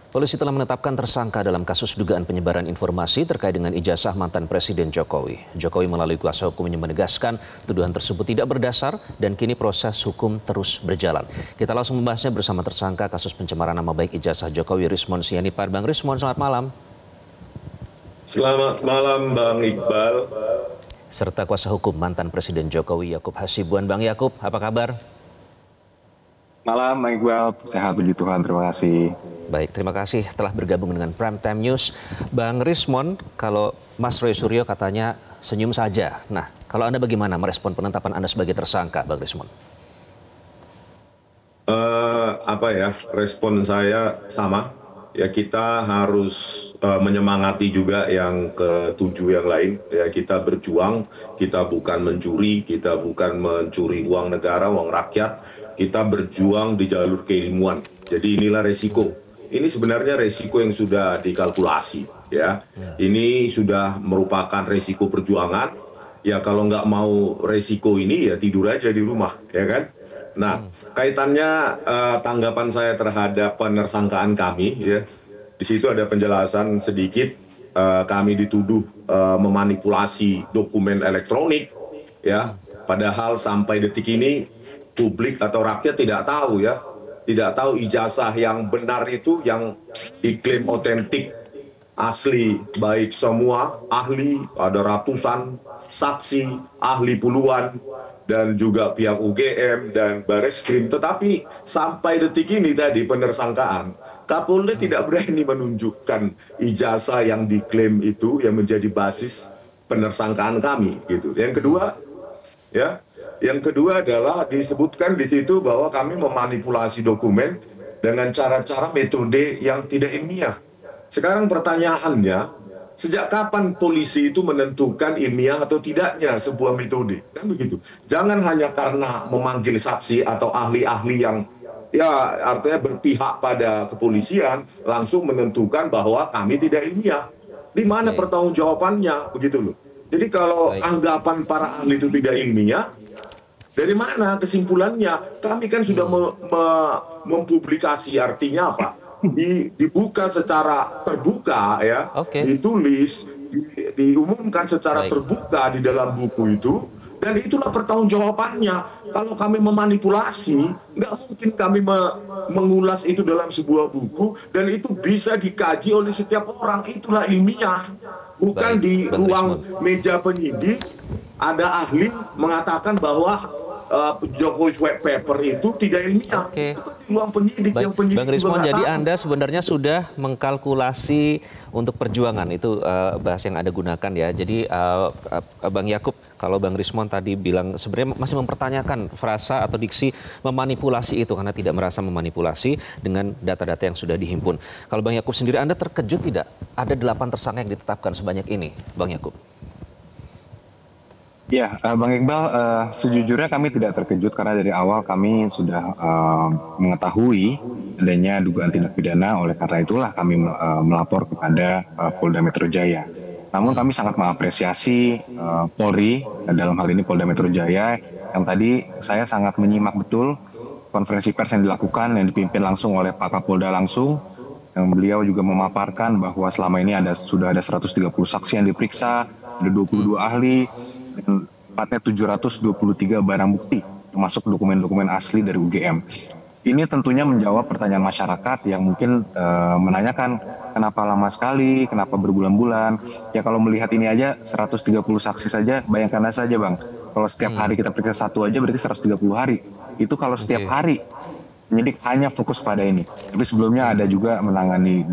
Polisi telah menetapkan tersangka dalam kasus dugaan penyebaran informasi terkait dengan ijazah mantan Presiden Jokowi. Jokowi melalui kuasa hukumnya menegaskan tuduhan tersebut tidak berdasar dan kini proses hukum terus berjalan. Kita langsung membahasnya bersama tersangka kasus pencemaran nama baik ijazah Jokowi, Rismon Sianipar. Bang Rismon, selamat malam. Selamat malam Bang Iqbal. Serta kuasa hukum mantan Presiden Jokowi, Yakub Hasibuan. Bang Yakub, apa kabar? Malam, Bang Iqbal. Sehat puji Tuhan, terima kasih. Baik, terima kasih telah bergabung dengan Prime Time News. Bang Rismon, kalau Mas Roy Suryo katanya senyum saja. Nah, kalau Anda bagaimana merespon penetapan Anda sebagai tersangka, Bang Rismon? Respon saya sama. Ya, kita harus menyemangati juga yang ketujuh yang lain. Ya, kita berjuang, kita bukan mencuri, kita bukan mencuri uang negara, uang rakyat. Kita berjuang di jalur keilmuan. Jadi inilah resiko. Ini sebenarnya resiko yang sudah dikalkulasi. Ya, ini sudah merupakan resiko perjuangan. Ya, kalau nggak mau resiko ini ya tidur aja di rumah, ya kan? Nah, kaitannya tanggapan saya terhadap penersangkaan kami, ya, di situ ada penjelasan sedikit. Kami dituduh memanipulasi dokumen elektronik, ya. Padahal sampai detik ini publik atau rakyat tidak tahu, ya, tidak tahu ijazah yang benar itu yang diklaim otentik, asli, baik semua ahli, ada ratusan saksi, ahli puluhan, dan juga pihak UGM dan Bareskrim. Tetapi sampai detik ini tadi penersangkaan, Kapolda tidak berani menunjukkan ijazah yang diklaim itu yang menjadi basis penersangkaan kami, gitu. Yang kedua, ya, yang kedua adalah disebutkan di situ bahwa kami memanipulasi dokumen dengan cara-cara metode yang tidak ilmiah. Sekarang pertanyaannya, sejak kapan polisi itu menentukan ilmiah atau tidaknya sebuah metode? Kan begitu. Jangan hanya karena memanggil saksi atau ahli-ahli yang ya artinya berpihak pada kepolisian langsung menentukan bahwa kami tidak ilmiah. Di mana pertanggungjawabannya, begitu loh. Jadi kalau anggapan para ahli itu tidak ilmiah, dari mana kesimpulannya? Kami kan sudah mempublikasi, artinya apa? Dibuka secara terbuka, ya, ditulis, diumumkan secara terbuka di dalam buku itu, dan itulah pertanggungjawabannya. Kalau kami memanipulasi, nggak mungkin kami mengulas itu dalam sebuah buku, dan itu bisa dikaji oleh setiap orang. Itulah ilmiah, bukan di ruang meja penyidik ada ahli mengatakan bahwa Jokowi white paper itu tidak ilmiah. Itu kan di ruang penyidik. Yang penyidik Bang Rismon, jadi Anda sebenarnya sudah mengkalkulasi untuk perjuangan, itu bahasa yang Anda gunakan, ya. Jadi Bang Yakub, kalau Bang Rismon tadi bilang sebenarnya masih mempertanyakan frasa atau diksi memanipulasi itu karena tidak merasa memanipulasi dengan data-data yang sudah dihimpun. Kalau Bang Yakub sendiri, Anda terkejut tidak ada 8 tersangka yang ditetapkan sebanyak ini, Bang Yakub? Ya, Bang Iqbal, sejujurnya kami tidak terkejut karena dari awal kami sudah mengetahui adanya dugaan tindak pidana, oleh karena itulah kami melapor kepada Polda Metro Jaya. Namun kami sangat mengapresiasi Polri, dalam hal ini Polda Metro Jaya, yang tadi saya sangat menyimak betul konferensi pers yang dilakukan, yang dipimpin langsung oleh Pak Kapolda langsung, yang beliau juga memaparkan bahwa selama ini sudah ada 130 saksi yang diperiksa, ada 22 ahli, dan tepatnya 723 barang bukti, termasuk dokumen-dokumen asli dari UGM. Ini tentunya menjawab pertanyaan masyarakat yang mungkin menanyakan kenapa lama sekali, kenapa berbulan-bulan. Ya, kalau melihat ini aja 130 saksi saja, bayangkan saja Bang, kalau setiap hari kita periksa satu aja berarti 130 hari. Itu kalau setiap hari penyidik hanya fokus pada ini. Tapi sebelumnya ada juga menangani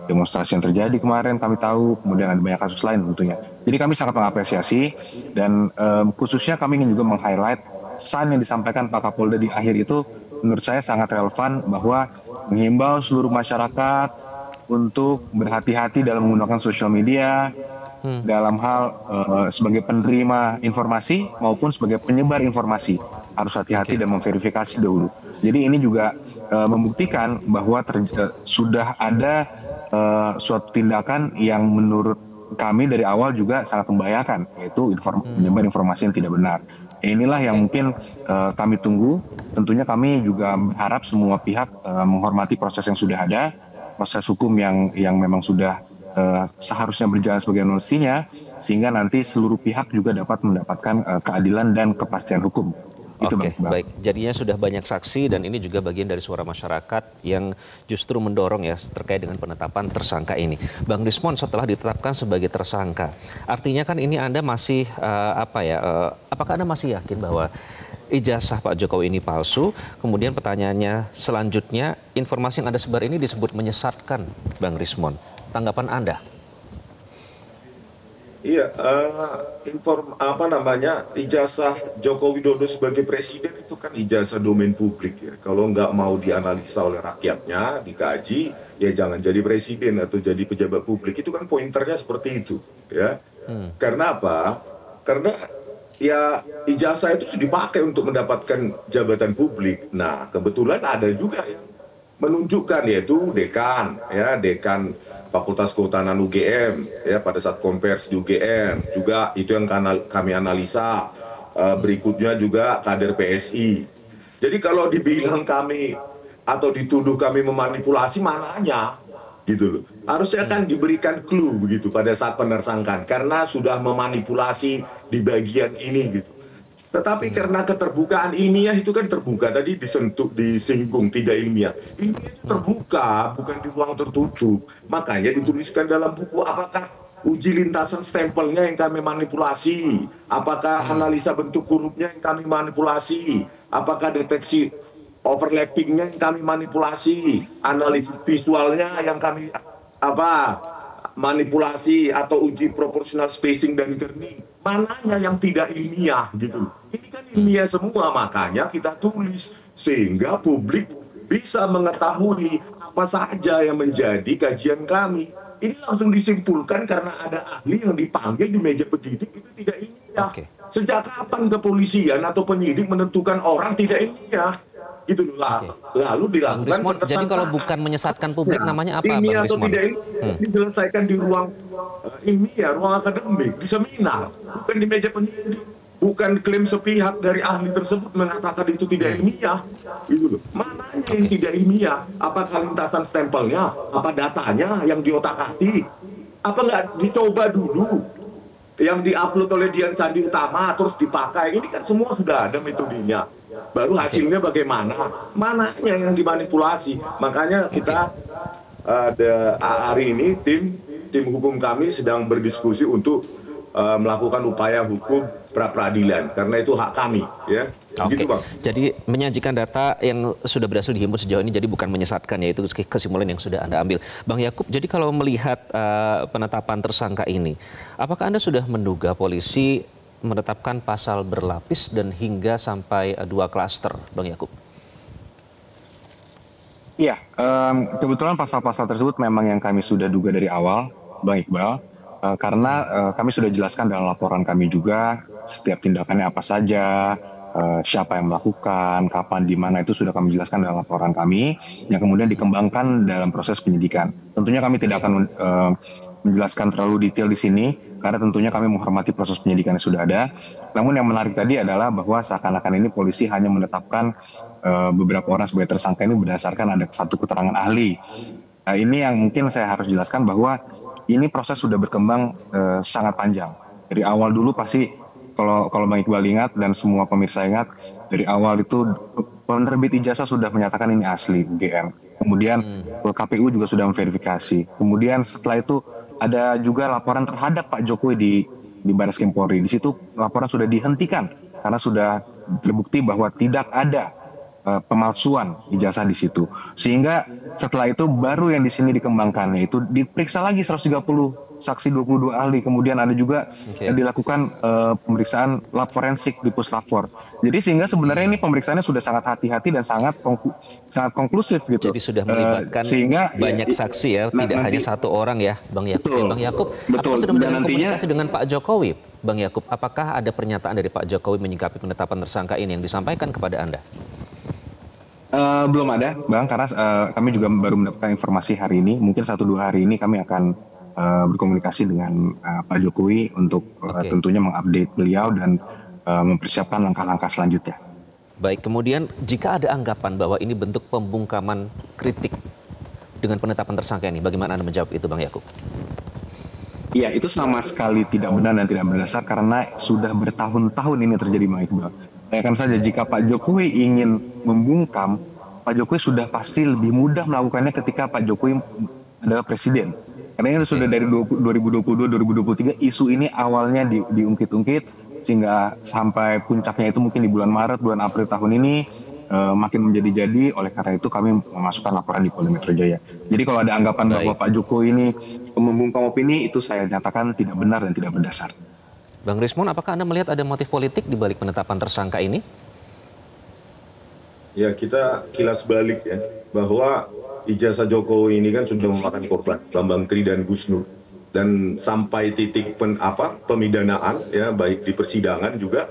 demonstrasi yang terjadi kemarin, kami tahu, kemudian ada banyak kasus lain tentunya. Jadi kami sangat mengapresiasi, dan khususnya kami ingin juga meng-highlight pesan yang disampaikan Pak Kapolda di akhir itu menurut saya sangat relevan, bahwa menghimbau seluruh masyarakat untuk berhati-hati dalam menggunakan sosial media, dalam hal sebagai penerima informasi maupun sebagai penyebar informasi. Harus hati-hati dan memverifikasi dahulu. Jadi ini juga membuktikan bahwa sudah ada suatu tindakan yang menurut kami dari awal juga sangat membahayakan, yaitu menyebar informasi yang tidak benar. Inilah yang mungkin kami tunggu. Tentunya kami juga berharap semua pihak menghormati proses yang sudah ada, proses hukum yang memang sudah seharusnya berjalan sebagai mestinya, sehingga nanti seluruh pihak juga dapat mendapatkan keadilan dan kepastian hukum. Itu Oke, Bang. baik. Jadinya sudah banyak saksi dan ini juga bagian dari suara masyarakat yang justru mendorong ya terkait dengan penetapan tersangka ini. Bang Rismon, setelah ditetapkan sebagai tersangka, artinya kan ini Anda masih apakah Anda masih yakin bahwa ijazah Pak Jokowi ini palsu? Kemudian pertanyaannya selanjutnya, informasi yang Anda sebar ini disebut menyesatkan, Bang Rismon. Tanggapan Anda? Iya, ijazah Joko Widodo sebagai presiden itu kan ijazah domain publik ya. Kalau nggak mau dianalisa oleh rakyatnya, dikaji, ya jangan jadi presiden atau jadi pejabat publik. Itu kan pointernya seperti itu, ya. Karena apa? Karena ya ijazah itu sudah dipakai untuk mendapatkan jabatan publik. Nah, kebetulan ada juga yang menunjukkan, yaitu dekan Fakultas Kehutanan UGM ya, pada saat konversi di UGM juga itu yang kami analisa. Berikutnya juga kader PSI. Jadi kalau dibilang kami atau dituduh kami memanipulasi, mananya gitu loh. Harusnya kan diberikan clue begitu pada saat penersangkaan, karena sudah memanipulasi di bagian ini gitu. Tetapi karena keterbukaan ilmiah itu kan terbuka, tadi disinggung tidak ilmiah. Ilmiah itu terbuka, bukan di ruang tertutup. Makanya dituliskan dalam buku apakah uji lintasan stempelnya yang kami manipulasi, apakah analisa bentuk hurufnya yang kami manipulasi, apakah deteksi overlappingnya yang kami manipulasi, analisis visualnya yang kami manipulasi, atau uji proportional spacing dan turning. Mananya yang tidak ilmiah gitu. Ini kan ilmiah semua, makanya kita tulis sehingga publik bisa mengetahui apa saja yang menjadi kajian kami. Ini langsung disimpulkan karena ada ahli yang dipanggil di meja penyidik itu tidak ilmiah. Sejak kapan kepolisian atau penyidik menentukan orang tidak ilmiah? Gitu loh. Lalu dilakukan Rismon, jadi kalau bukan menyesatkan publik namanya apa, ilmiah Bang atau Rismon? tidak diselesaikan di ruang ilmiah, ruang akademik, di seminar, bukan di meja penyidik, bukan klaim sepihak dari ahli tersebut mengatakan itu tidak ilmiah. Gitu loh. Mananya yang tidak ilmiah? Apakah lintasan stempelnya? Apa datanya yang diotak-atik? Apa nggak dicoba dulu? Yang diupload oleh Dian Sandi Utama terus dipakai, ini kan semua sudah ada metodenya. Baru hasilnya bagaimana? Mananya yang dimanipulasi? Makanya kita ada hari ini tim hukum kami sedang berdiskusi untuk melakukan upaya hukum pra peradilan, karena itu hak kami, ya. Begitu, Bang. Jadi menyajikan data yang sudah berhasil dihimpun sejauh ini, jadi bukan menyesatkan, yaitu kesimpulan yang sudah Anda ambil. Bang Yakub, jadi kalau melihat penetapan tersangka ini, apakah Anda sudah menduga polisi menetapkan pasal berlapis dan hingga sampai 2 klaster, Bang Yakub? Iya, kebetulan pasal-pasal tersebut memang yang kami sudah duga dari awal, Bang Iqbal, karena kami sudah jelaskan dalam laporan kami juga setiap tindakannya apa saja, siapa yang melakukan, kapan, di mana, itu sudah kami jelaskan dalam laporan kami, yang kemudian dikembangkan dalam proses penyidikan. Tentunya kami tidak akan menjelaskan terlalu detail di sini, karena tentunya kami menghormati proses penyidikan yang sudah ada. Namun yang menarik tadi adalah bahwa seakan-akan ini polisi hanya menetapkan beberapa orang sebagai tersangka ini berdasarkan ada satu keterangan ahli. Nah, ini yang mungkin saya harus jelaskan bahwa ini proses sudah berkembang sangat panjang. Dari awal dulu pasti, kalau Bang Iqbal ingat dan semua pemirsa ingat, dari awal itu penerbit ijazah sudah menyatakan ini asli UGM. Kemudian KPU juga sudah memverifikasi. Kemudian setelah itu ada juga laporan terhadap Pak Jokowi di Barreskrim Polri. Di situ laporan sudah dihentikan karena sudah terbukti bahwa tidak ada pemalsuan ijazah di situ. Sehingga setelah itu baru yang di sini dikembangkan, yaitu diperiksa lagi 130 saksi, 22 ahli. Kemudian ada juga yang dilakukan pemeriksaan lab forensik di Puslapfor. Jadi sehingga sebenarnya ini pemeriksaannya sudah sangat hati-hati dan sangat konklusif gitu. Jadi sudah melibatkan banyak saksi ya, tidak hanya satu orang ya, Bang Yakub. Betul, Bang Yakub, apakah sudah menjalin komunikasi dengan Pak Jokowi, Bang Yakub? Apakah ada pernyataan dari Pak Jokowi menyikapi penetapan tersangka ini yang disampaikan kepada Anda? Belum ada, Bang, karena kami juga baru mendapatkan informasi hari ini. Mungkin 1-2 hari ini kami akan berkomunikasi dengan Pak Jokowi untuk tentunya mengupdate beliau dan mempersiapkan langkah-langkah selanjutnya. Baik, kemudian jika ada anggapan bahwa ini bentuk pembungkaman kritik dengan penetapan tersangka ini, bagaimana Anda menjawab itu, Bang Yakub? Iya, itu sama sekali tidak benar dan tidak berdasar karena sudah bertahun-tahun ini terjadi, Bang Iqbal. Bayangkan saja jika Pak Jokowi ingin membungkam, Pak Jokowi sudah pasti lebih mudah melakukannya ketika Pak Jokowi adalah presiden. Karena ini sudah dari 2022-2023 isu ini awalnya diungkit-ungkit sehingga sampai puncaknya itu mungkin di bulan Maret, bulan April tahun ini makin menjadi-jadi. Oleh karena itu kami memasukkan laporan di Polda Metro Jaya. Jadi kalau ada anggapan bahwa Pak Jokowi ini membungkam opini, itu saya nyatakan tidak benar dan tidak berdasar. Bang Rismon, apakah Anda melihat ada motif politik di balik penetapan tersangka ini? Ya, kita kilas balik ya, bahwa ijazah Jokowi ini kan sudah memakan korban Bambang Tri dan Gus Nur. Dan sampai titik pemidanaan ya, baik di persidangan juga,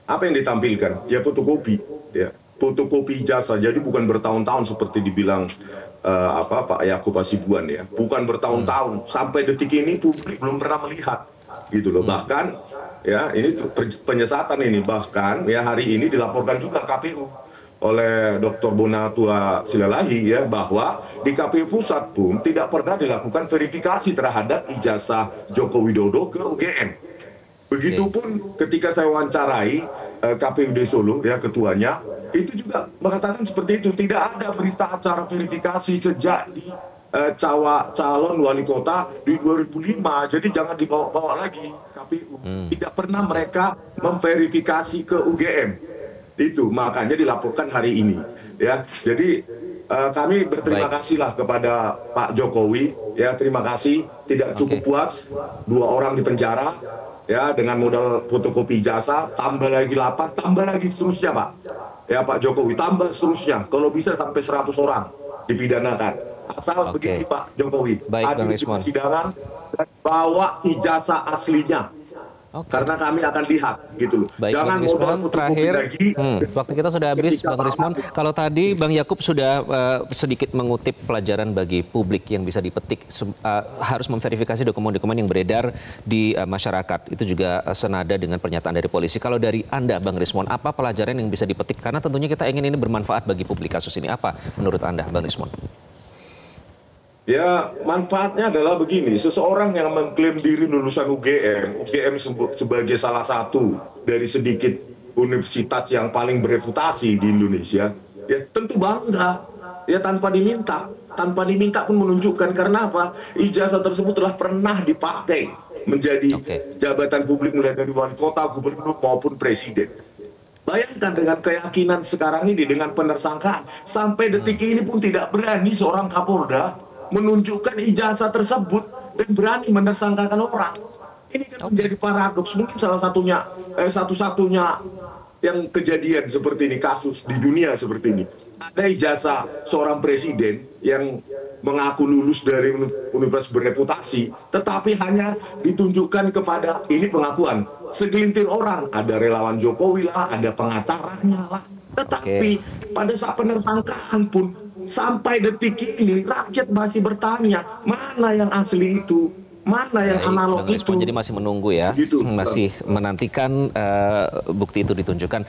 apa yang ditampilkan? Ya fotokopi, ya fotokopi ijazah. Jadi bukan bertahun-tahun seperti dibilang Pak Yakub Hasibuan ya, bukan bertahun-tahun. Sampai detik ini publik belum pernah melihat, gitu loh. Bahkan ya ini penyesatan ini, bahkan ya hari ini dilaporkan juga KPU oleh Dr. Bonatua Silalahi ya, bahwa di KPU Pusat pun tidak pernah dilakukan verifikasi terhadap ijazah Joko Widodo ke UGM. Begitupun ketika saya wawancarai KPUD Solo ya, ketuanya itu juga mengatakan seperti itu, tidak ada berita acara verifikasi sejak di calon wali kota di 2005. Jadi jangan dibawa-bawa lagi KPU. Tidak pernah mereka memverifikasi ke UGM. Itu makanya dilaporkan hari ini ya. Jadi kami berterima kasihlah kepada Pak Jokowi ya, terima kasih, tidak cukup puas 2 orang di penjara ya dengan modal fotokopi ijazah, tambah lagi 8, tambah lagi seterusnya Pak ya, Pak Jokowi tambah seterusnya, kalau bisa sampai 100 orang dipidanakan asal begini Pak Jokowi. Baik, hadir di persidangan dan bawa ijazah aslinya. Karena kami akan lihat gitu loh. Baik, Jangan modal terakhir lagi. Waktu kita sudah habis, Bang Rismon. Kalau tadi Bang Yakub sudah sedikit mengutip pelajaran bagi publik yang bisa dipetik, harus memverifikasi dokumen-dokumen yang beredar di masyarakat. Itu juga senada dengan pernyataan dari polisi. Kalau dari Anda, Bang Rismon, apa pelajaran yang bisa dipetik? Karena tentunya kita ingin ini bermanfaat bagi publik kasus ini. Apa menurut Anda, Bang Rismon? Ya, manfaatnya adalah begini, seseorang yang mengklaim diri lulusan UGM sebagai salah satu dari sedikit universitas yang paling bereputasi di Indonesia, ya tentu bangga, ya tanpa diminta pun menunjukkan. Karena apa? Ijazah tersebut telah pernah dipakai menjadi jabatan publik mulai dari wali kota, gubernur maupun presiden. Bayangkan dengan keyakinan sekarang ini, dengan penersangkaan, sampai detik ini pun tidak berani seorang Kapolda menunjukkan ijazah tersebut dan berani menersangkakan orang. Ini kan menjadi paradoks. Mungkin salah satunya satu-satunya yang kejadian seperti ini, kasus di dunia seperti ini. Ada ijazah seorang presiden yang mengaku lulus dari universitas bereputasi, tetapi hanya ditunjukkan kepada, ini pengakuan segelintir orang, ada relawan Jokowi lah, ada pengacaranya lah. Tetapi pada saat penersangkaan pun sampai detik ini rakyat masih bertanya, mana yang asli itu, mana yang analog itu. Jadi masih menunggu ya, gitu. Masih menantikan bukti itu ditunjukkan.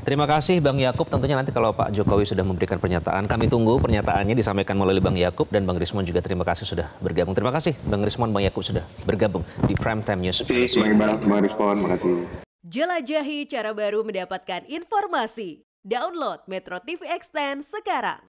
Terima kasih Bang Yakub. Tentunya nanti kalau Pak Jokowi sudah memberikan pernyataan, kami tunggu pernyataannya disampaikan melalui Bang Yakub, dan Bang Rismon juga terima kasih sudah bergabung. Terima kasih Bang Rismon, Bang Yakub sudah bergabung di Prime Time News. Terima kasih Bang Rismon, makasih. Jelajahi cara baru mendapatkan informasi. Download Metro TV Extend sekarang.